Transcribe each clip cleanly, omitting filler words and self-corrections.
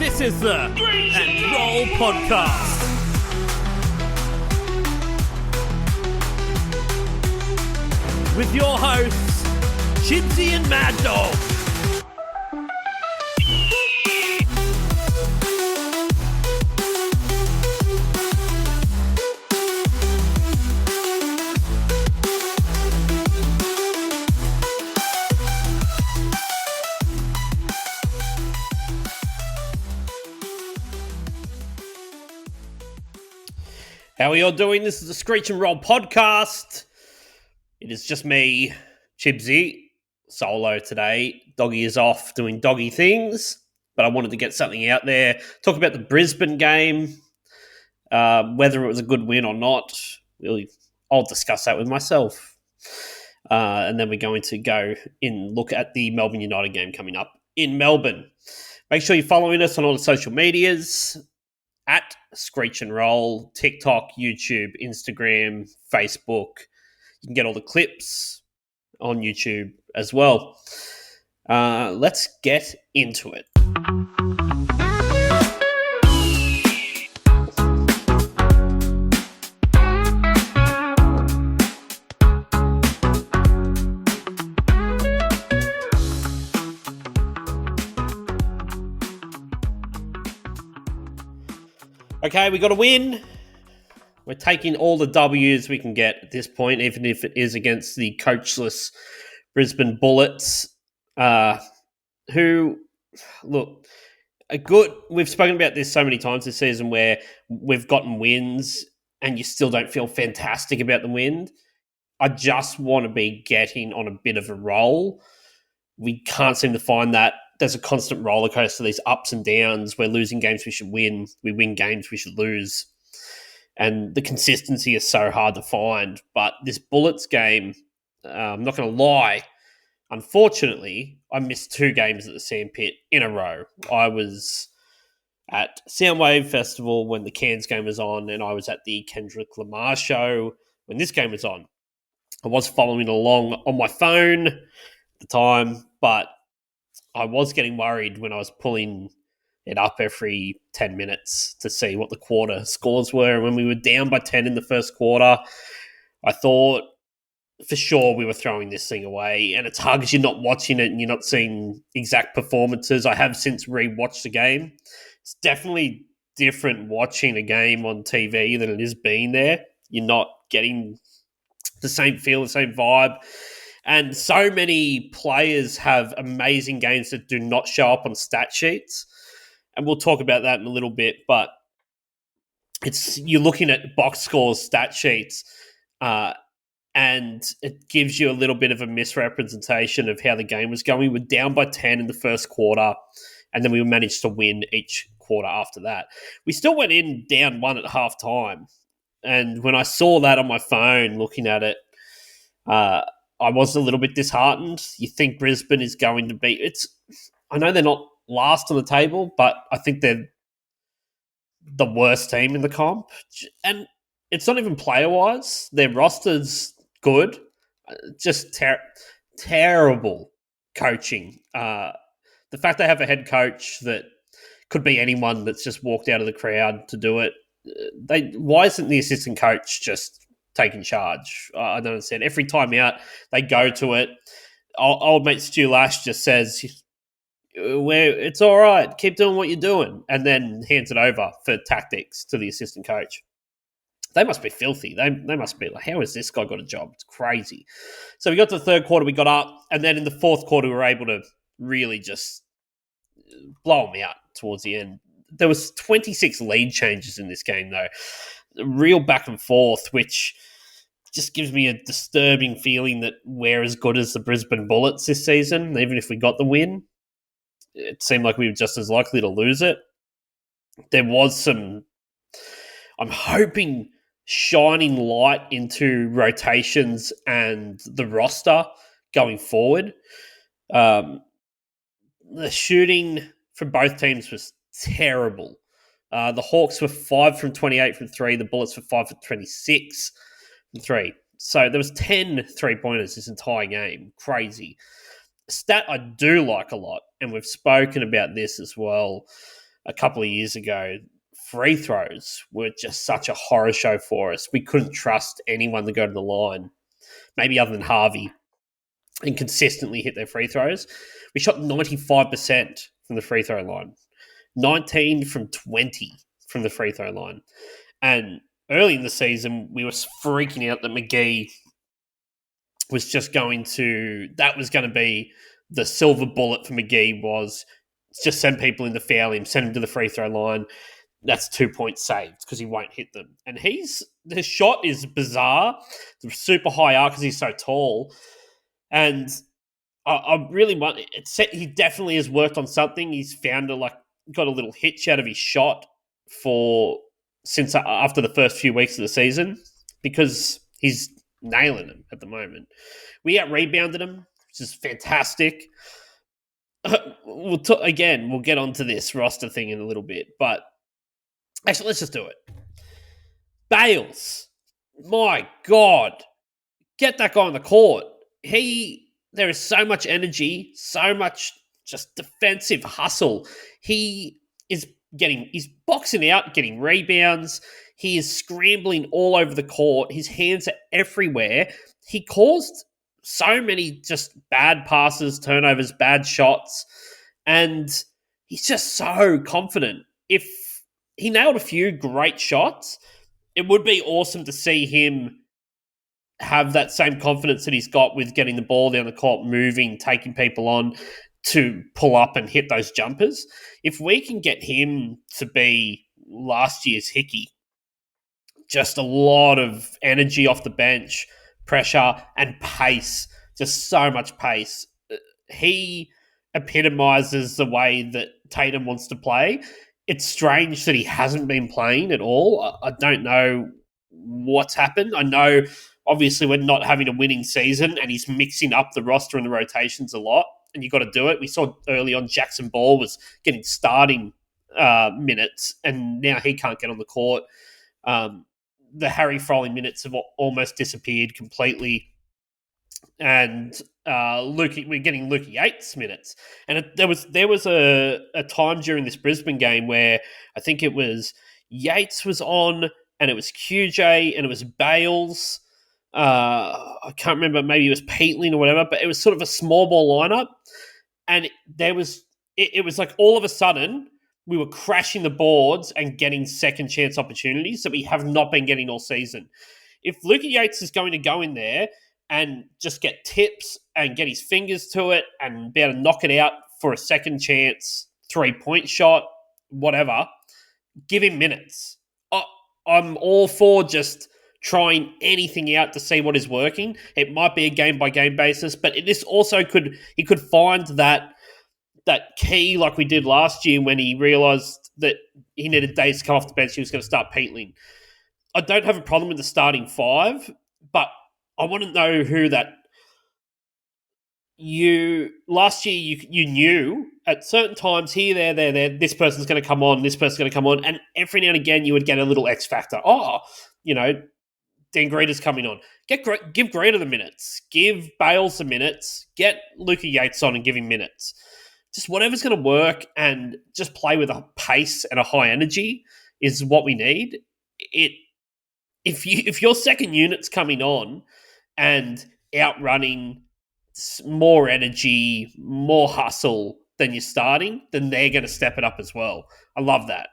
This is the And Roll Podcast. With your hosts, Chibsy and Mad Dog. How are you all doing? This is the Screech and Roll Podcast. It is just me, Chibsy, solo today. Doggy is off doing doggy things, but I wanted to get something out there. Talk about the Brisbane game, whether it was a good win or not. I'll discuss that with myself. And then we're going to go in look at the Melbourne United game coming up in Melbourne. Make sure you're following us on all the social medias. At Screech and Roll, TikTok, YouTube, Instagram, Facebook. You can get all the clips on YouTube as well. Let's get into it. Okay, we got a win. We're taking all the W's we can get at this point, even if it is against the coachless Brisbane Bullets, who, look, we've spoken about this so many times this season where we've gotten wins and you still don't feel fantastic about the win. I just want to be getting on a bit of a roll. We can't seem to find that. There's a constant roller coaster, these ups and downs. We're losing games we should win. We win games we should lose. And the consistency is so hard to find. But this Bullets game, I'm not going to lie, unfortunately, I missed 2 games at the Sandpit in a row. I was at Soundwave Festival when the Cairns game was on, and I was at the Kendrick Lamar show when this game was on. I was following along on my phone at the time, but I was getting worried when I was pulling it up every 10 minutes to see what the quarter scores were. And when we were down by 10 in the first quarter, I thought for sure we were throwing this thing away. And it's hard because you're not watching it and you're not seeing exact performances. I have since rewatched the game. It's definitely different watching a game on TV than it is being there. You're not getting the same feel, the same vibe. And so many players have amazing games that do not show up on stat sheets. And we'll talk about that in a little bit. But you're looking at box scores, stat sheets, and it gives you a little bit of a misrepresentation of how the game was going. We were down by 10 in the first quarter, and then we managed to win each quarter after that. We still went in down 1 at halftime. And when I saw that on my phone, looking at it, I was a little bit disheartened. You think Brisbane is going to be... I know they're not last on the table, but I think they're the worst team in the comp. And it's not even player-wise. Their roster's good. Just terrible coaching. The fact they have a head coach that could be anyone that's just walked out of the crowd to do it. Why isn't the assistant coach just taking charge? I don't understand. Every time out, they go to it. Old mate Stu Lash just says, it's all right, keep doing what you're doing, and then hands it over for tactics to the assistant coach. They must be filthy. They must be like, how has this guy got a job? It's crazy. So we got to the third quarter, we got up, and then in the fourth quarter, we were able to really just blow them out towards the end. There was 26 lead changes in this game, though. Real back and forth, which just gives me a disturbing feeling that we're as good as the Brisbane Bullets this season. Even if we got the win, it seemed like we were just as likely to lose it. There was some, I'm hoping, shining light into rotations and the roster going forward. The shooting for both teams was terrible. The Hawks were 5 from 28 from 3. The Bullets were 5 from 26 from 3. So there was 10 3-pointers this entire game. Crazy. A stat I do like a lot, and we've spoken about this as well, a couple of years ago, free throws were just such a horror show for us. We couldn't trust anyone to go to the line, maybe other than Harvey, and consistently hit their free throws. We shot 95% from the free throw line, 19 from 20 from the free throw line. And early in the season, we were freaking out that McGee was just that was going to be the silver bullet for McGee, was just send people in to foul him, send him to the free throw line. That's 2 points saved because he won't hit them. And his shot is bizarre. It's super high arc because he's so tall. And I really want it. He definitely has worked on something. He's found got a little hitch out of his shot since after the first few weeks of the season, because he's nailing them at the moment. We out-rebounded him, which is fantastic. We'll get onto this roster thing in a little bit, but actually, let's just do it. Bayles, my God, get that guy on the court. There is so much energy, so much just defensive hustle. He's boxing out, getting rebounds. He is scrambling all over the court. His hands are everywhere. He caused so many just bad passes, turnovers, bad shots, and he's just so confident. If he nailed a few great shots, it would be awesome to see him have that same confidence that he's got with getting the ball down the court, moving, taking people on to pull up and hit those jumpers. If we can get him to be last year's Hickey, just a lot of energy off the bench, pressure and pace, just so much pace. He epitomizes the way that Tatum wants to play. It's strange that he hasn't been playing at all. I don't know what's happened. I know, obviously, we're not having a winning season, and he's mixing up the roster and the rotations a lot, and you've got to do it. We saw early on Jackson Ball was getting starting minutes, and now he can't get on the court. The Harry Froling minutes have almost disappeared completely. And we're getting Luke Yates minutes. And there was a time during this Brisbane game where I think it was Yates was on, and it was QJ, and it was Bayles. I can't remember, maybe it was Peatling or whatever, but it was sort of a small ball lineup. And it was like all of a sudden we were crashing the boards and getting second chance opportunities that we have not been getting all season. If Luke Yates is going to go in there and just get tips and get his fingers to it and be able to knock it out for a second chance, 3-point shot, whatever, give him minutes. I'm all for just trying anything out to see what is working. It might be a game-by-game basis, but this also he could find that key like we did last year when he realised that he needed days to come off the bench. He was going to start Peatling. I don't have a problem with the starting five, but I want to know who that last year you knew at certain times here, there, this person's going to come on, this person's going to come on, and every now and again you would get a little X factor. Dan Greeter's coming on. Give Greeter the minutes. Give Bayles the minutes. Get Luka Yates on and give him minutes. Just whatever's going to work, and just play with a pace and a high energy is what we need. If your second unit's coming on and outrunning more energy, more hustle than you're starting, then they're going to step it up as well. I love that.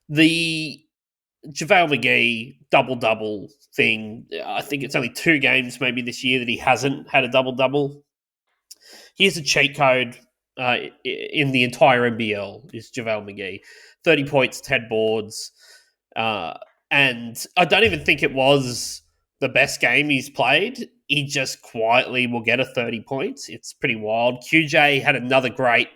The JaVale McGee double-double thing, I think it's only 2 games maybe this year that he hasn't had a double-double. Here's a cheat code in the entire NBL is JaVale McGee. 30 points, 10 boards. And I don't even think it was the best game he's played. He just quietly will get a 30 points. It's pretty wild. QJ had another great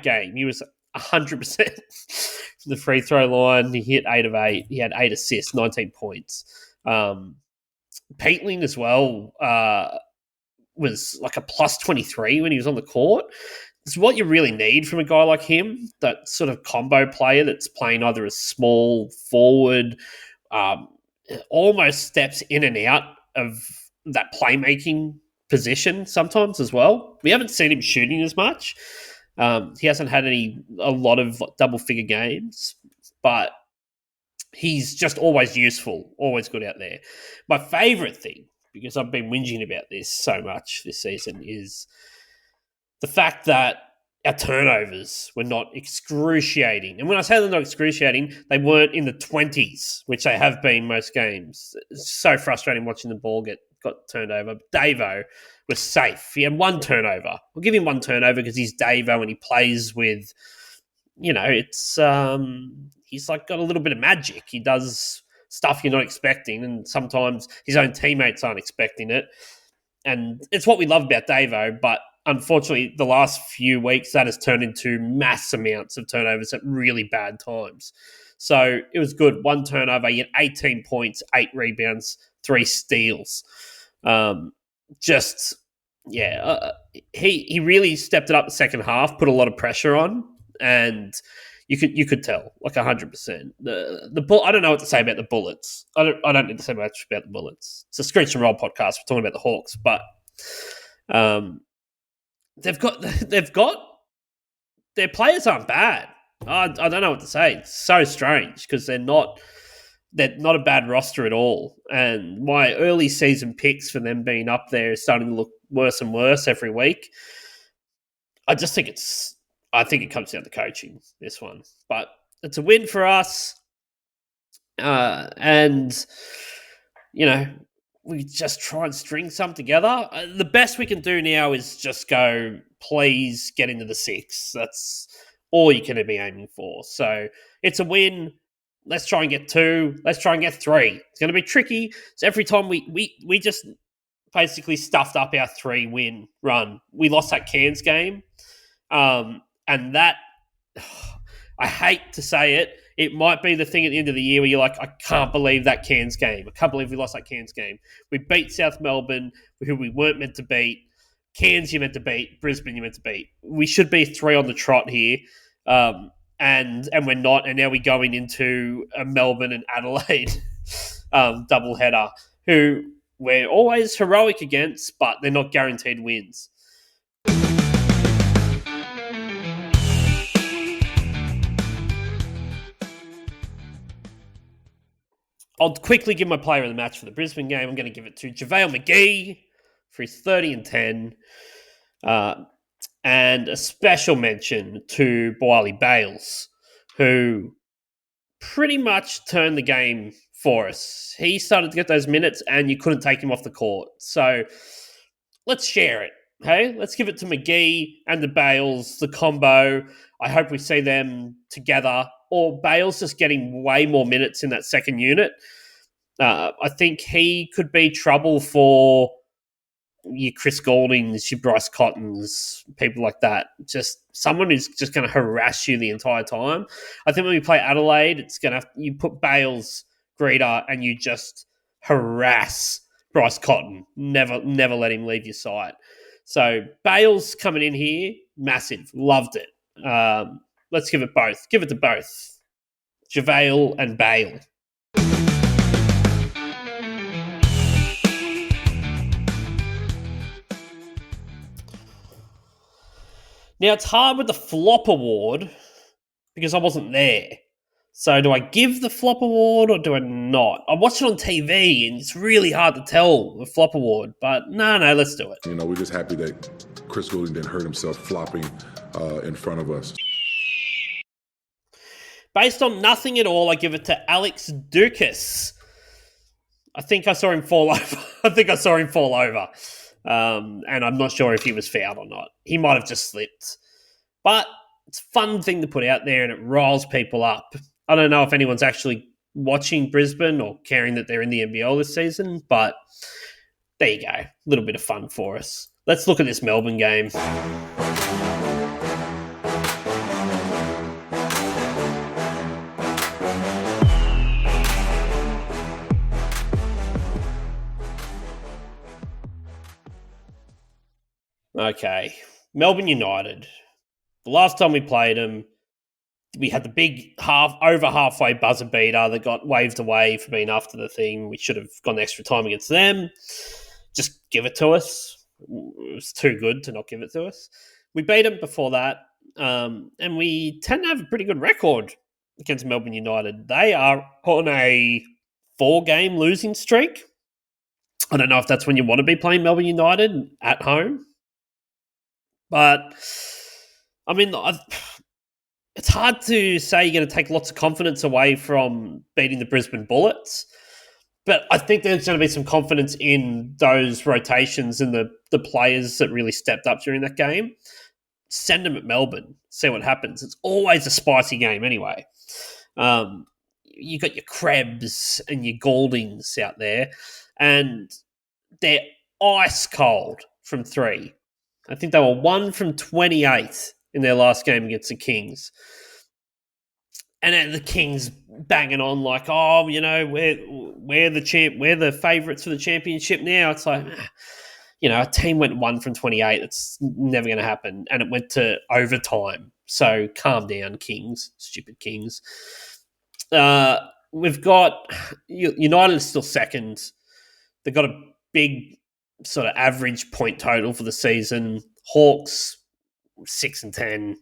game. He was 100% from the free throw line. He hit 8 of 8. He had 8 assists, 19 points. Peatling as well was like a plus 23 when he was on the court. It's what you really need from a guy like him, that sort of combo player that's playing either a small forward, almost steps in and out of that playmaking position sometimes as well. We haven't seen him shooting as much, He hasn't had a lot of double-figure games, but he's just always useful, always good out there. My favourite thing, because I've been whinging about this so much this season, is the fact that our turnovers were not excruciating. And when I say they're not excruciating, they weren't in the 20s, which they have been most games. It's so frustrating watching the ball got turned over. Davo was safe. He had one turnover. We'll give him one turnover because he's Davo and he plays with, it's he's like got a little bit of magic. He does stuff you're not expecting, and sometimes his own teammates aren't expecting it. And it's what we love about Davo, but unfortunately, the last few weeks, that has turned into mass amounts of turnovers at really bad times. So it was good. One turnover, he had 18 points, 8 rebounds, 3 steals. He really stepped it up the second half, put a lot of pressure on, and you could tell, like 100%. The bull. I don't know what to say about the Bullets. I don't need to say much about the Bullets. It's a Screech and Roll podcast. We're talking about the Hawks, but they've got their players aren't bad. I don't know what to say. It's so strange because they're not a bad roster at all. And my early season picks for them being up there is starting to look worse and worse every week. I think it comes down to coaching, this one. But it's a win for us. And, we just try and string some together. The best we can do now is just go, please get into the 6. That's all you can be aiming for. So it's a win. Let's try and get 2. Let's try and get 3. It's going to be tricky. So every time we just basically stuffed up our 3-win run. We lost that Cairns game. And that, I hate to say it, it might be the thing at the end of the year where you're like, I can't believe that Cairns game. I can't believe we lost that Cairns game. We beat South Melbourne, who we weren't meant to beat. Cairns you're meant to beat. Brisbane you're meant to beat. We should be 3 on the trot here. And we're not. And now we're going into a Melbourne and Adelaide doubleheader, who we're always heroic against, but they're not guaranteed wins. I'll quickly give my player of the match for the Brisbane game. I'm going to give it to JaVale McGee for his 30 and 10. And a special mention to Boali Bayles, who pretty much turned the game for us. He started to get those minutes and you couldn't take him off the court. So let's share it. Hey, let's give it to McGee and the Bayles, the combo. I hope we see them together, or Bayles just getting way more minutes in that second unit. I think he could be trouble for your Chris Gouldings, your Bryce Cottons, people like that. Just someone who's just going to harass you the entire time. I think when we play Adelaide, it's going to you put Bayles, Greeter, and you just harass Bryce Cotton. Never let him leave your sight. So Bayles coming in here, massive. Loved it. Let's give it both. Give it to both. JaVale and Bale. Now, it's hard with the Flop Award because I wasn't there. So do I give the Flop Award or do I not? I watched it on TV and it's really hard to tell the Flop Award. But no, let's do it. We're just happy that Chris Goulding didn't hurt himself flopping in front of us. Based on nothing at all, I give it to Alex Dukas. I think I saw him fall over. And I'm not sure if he was fouled or not. He might have just slipped. But it's a fun thing to put out there and it riles people up. I don't know if anyone's actually watching Brisbane or caring that they're in the NBL this season, but there you go. A little bit of fun for us. Let's look at this Melbourne game. Okay, Melbourne United. The last time we played them, we had the big halfway buzzer beater that got waved away for being after the thing. We should have gone extra time against them. Just give it to us. It was too good to not give it to us. We beat them before that. and we tend to have a pretty good record against Melbourne United. They are on a 4-game losing streak. I don't know if that's when you want to be playing Melbourne United at home. But, I mean, it's hard to say you're going to take lots of confidence away from beating the Brisbane Bullets. But I think there's going to be some confidence in those rotations and the players that really stepped up during that game. Send them at Melbourne, see what happens. It's always a spicy game anyway. You got your Krebs and your Gouldings out there, and they're ice cold from 3. I think they were 1 from 28 in their last game against the Kings. And then the Kings banging on like, oh, you know, we're the favourites for the championship now. It's like, you know, a team went 1 from 28. It's never going to happen. And it went to overtime. So calm down, Kings. Stupid Kings. We've got United is still second. They've got a big sort of average point total for the season. Hawks 6 and 10,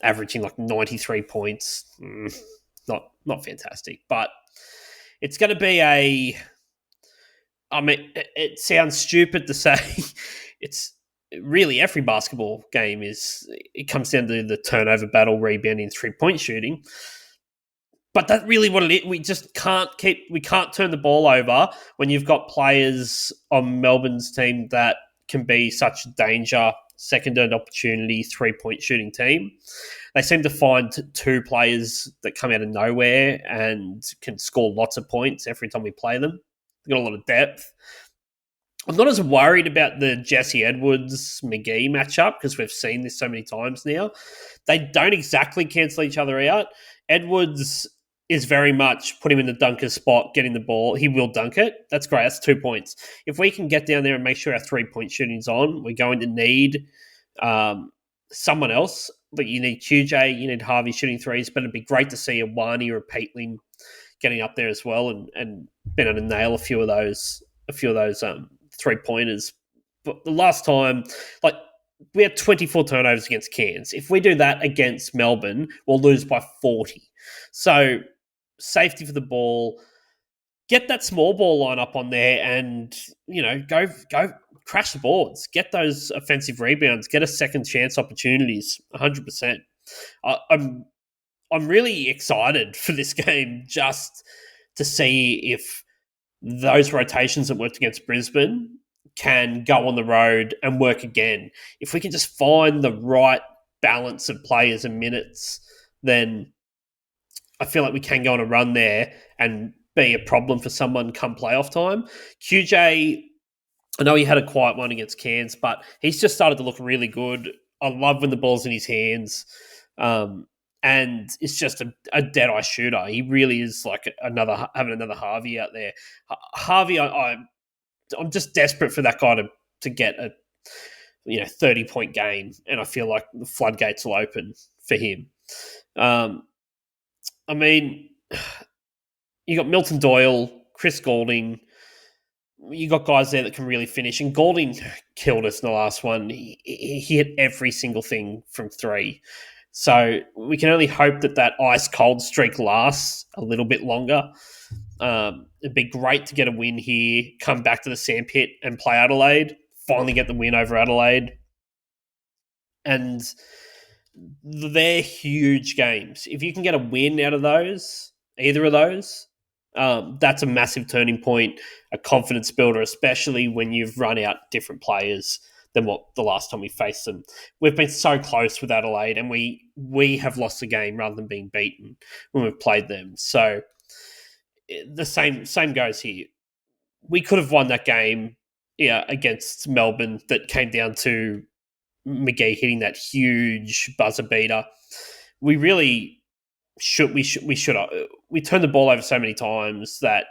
averaging like 93 points. Not fantastic, but it's going to be a. I mean, it sounds stupid to say. It's really every basketball game is. It comes down to the turnover battle, rebounding, 3-point shooting. But that's really what it is. We just can't turn the ball over when you've got players on Melbourne's team that can be such danger, second and opportunity, 3-point shooting team. They seem to find 2 players that come out of nowhere and can score lots of points every time we play them. They've got a lot of depth. I'm not as worried about the Jesse Edwards-McGee matchup because we've seen this so many times now. They don't exactly cancel each other out. Edwards is very much put him in the dunker spot, getting the ball. He will dunk it. That's great. That's 2 points. If we can get down there and make sure our 3-point shooting's on, we're going to need someone else. But you need QJ, you need Harvey shooting threes. But it'd be great to see a Wani or a Peatling getting up there as well and being able to nail a few of those 3-pointers. But the last time, like, we had 24 turnovers against Cairns. If we do that against Melbourne, we'll lose by 40. So safety for the ball, get that small ball line up on there and, you know, go crash the boards, get those offensive rebounds, get a second chance opportunities, 100%. I'm really excited for this game just to see if those rotations that worked against Brisbane can go on the road and work again. If we can just find the right balance of players and minutes, then I feel like we can go on a run there and be a problem for someone come playoff time. QJ, I know he had a quiet one against Cairns, but he's just started to look really good. I love when the ball's in his hands. And it's just a dead-eye shooter. He really is like having another Harvey out there. Harvey, I'm just desperate for that guy to get a 30-point game, and I feel like the floodgates will open for him. I mean, you got Milton Doyle, Chris Goulding. You got guys there that can really finish, and Goulding killed us in the last one. He hit every single thing from 3. So we can only hope that ice-cold streak lasts a little bit longer. It'd be great to get a win here, come back to the sandpit and play Adelaide, finally get the win over Adelaide. And they're huge games. If you can get a win out of those, either of those, that's a massive turning point, a confidence builder, especially when you've run out different players than what the last time we faced them. We've been so close with Adelaide, and we have lost the game rather than being beaten when we've played them. So the same goes here. We could have won that game against Melbourne that came down to McGee hitting that huge buzzer beater. We really should. We turned the ball over so many times that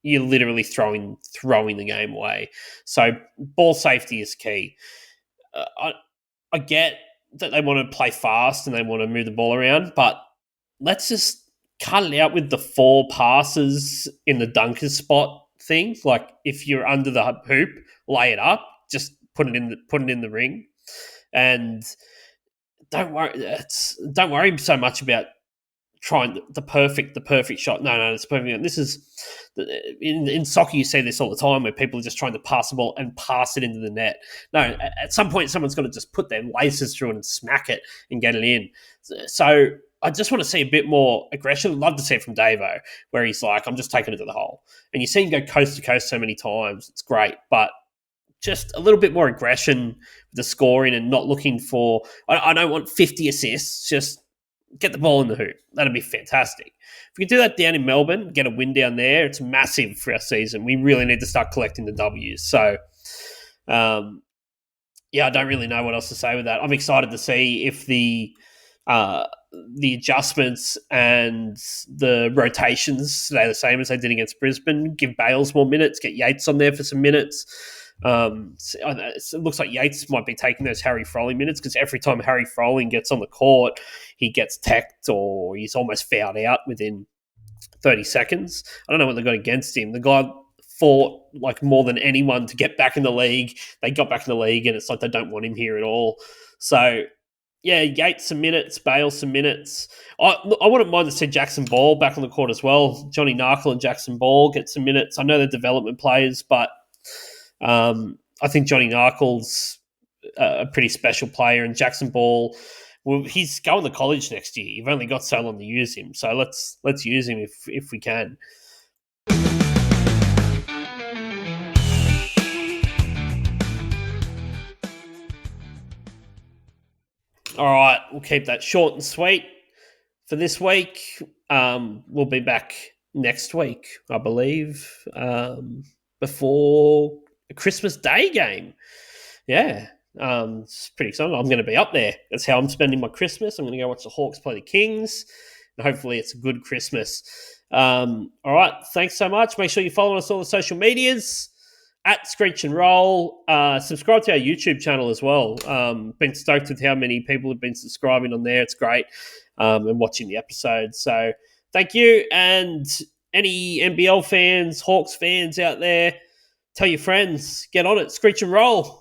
you're literally throwing the game away. So ball safety is key. I get that they want to play fast and they want to move the ball around, but let's just cut it out with the 4 passes in the dunker spot thing. Like, if you're under the hoop, lay it up, just put it in the ring. And don't worry so much about trying the perfect shot. No, it's perfect. This is in soccer. You see this all the time where people are just trying to pass the ball and pass it into the net. No, at some point someone's got to just put their laces through it and smack it and get it in. So I just want to see a bit more aggression. I'd love to see it from Davo, where he's like, I'm just taking it to the hole. And you see him go coast to coast so many times. It's great, but just a little bit more aggression with the scoring and not looking for. I don't want 50 assists. Just get the ball in the hoop. That'd be fantastic. If we can do that down in Melbourne, get a win down there, it's massive for our season. We really need to start collecting the W's. So, I don't really know what else to say with that. I'm excited to see if the adjustments and the rotations stay the same as they did against Brisbane. Give Bayles more minutes, get Yates on there for some minutes. It looks like Yates might be taking those Harry Froling minutes because every time Harry Froling gets on the court, he gets teched or he's almost fouled out within 30 seconds. I don't know what they got against him. The guy fought like more than anyone to get back in the league. They got back in the league and it's like they don't want him here at all. So, yeah, Yates some minutes, Bayles some minutes. I wouldn't mind to see Jackson Ball back on the court as well. Johnny Narkle and Jackson Ball get some minutes. I know they're development players, but I think Johnny Narkle's a pretty special player, and Jackson Ball, well, he's going to college next year. You've only got so long to use him, so let's use him if we can. All right, we'll keep that short and sweet for this week. We'll be back next week, I believe, before a Christmas Day game. Yeah, it's pretty exciting. I'm going to be up there. That's how I'm spending my Christmas. I'm going to go watch the Hawks play the Kings, and hopefully it's a good Christmas. All right, thanks so much. Make sure you follow us on all the social medias at Screech and Roll. Subscribe to our YouTube channel as well. Been stoked with how many people have been subscribing on there. It's great, and watching the episodes. So thank you. And any NBL fans, Hawks fans out there, tell your friends, get on it, Screech and Roll.